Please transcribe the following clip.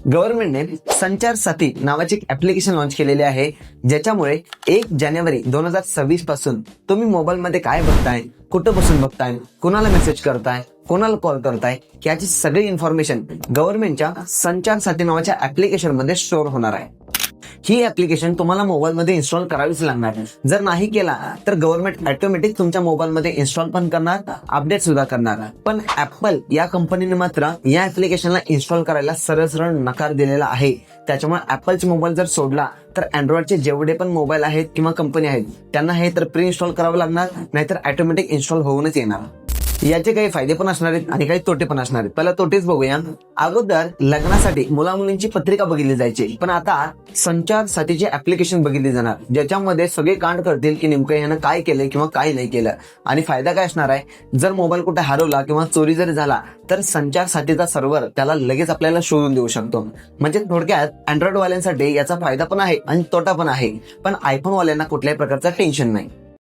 गव्हर्नमेंटने संचार साथी नावाचे एक ऍप्लिकेशन लॉन्च केलेले आहे, ज्याच्यामुळे 1 जानेवारी 2026 पासून तुम्ही मोबाईलमध्ये काय बघताय, कुठं बसून बघताय, कोणाला मेसेज करताय, कोणाला कॉल करताय, याची सगळी इन्फॉर्मेशन गव्हर्नमेंटच्या संचार साथी नावाच्या ऍप्लिकेशन मध्ये स्टोअर होणार आहे. ही ऍप्लिकेशन तुम्हाला मोबाईलमध्ये इन्स्टॉल करावीच लागणार. जर नाही केला तर गव्हर्नमेंट ऑटोमॅटिक तुमच्या मोबाईलमध्ये इन्स्टॉल पण करणार, अपडेट सुद्धा करणार. पण ऍपल या कंपनीने मात्र या ऍप्लिकेशनला इन्स्टॉल करायला सरळ सरळ नकार दिलेला आहे. त्याच्यामुळे ऍपलचे मोबाईल जर सोडला तर अँड्रॉइडचे जेवढे पण मोबाईल आहेत किंवा कंपनी आहेत त्यांना हे तर प्री इन्स्टॉल करावं लागणार, नाहीतर ऑटोमॅटिक इन्स्टॉल होऊनच येणार. याचे काही फायदे पण असणार आहेत आणि काही तोटे पण असणार आहेत. पहिला तोटेच बघूया. अगोदर लग्नासाठी मुला मुलींची पत्रिका बघितली जायची, पण आता संचार साथीचे ऍप्लिकेशन बघितली जाणार, ज्याच्यामध्ये सगळे कांड करतील की नेमकं यानं काय केलंय किंवा काय नाही केलं. आणि फायदा काय असणार आहे, जर मोबाईल कुठे हरवला किंवा चोरी जरी झाला तर संचार साथीचा सर्व्हर त्याला लगेच आपल्याला शोधून देऊ शकतो. म्हणजे थोडक्यात अँड्रॉइड वाल्यांसाठी याचा फायदा पण आहे आणि तोटा पण आहे, पण आयफोन वाल्यांना कुठल्याही प्रकारचं टेन्शन नाही.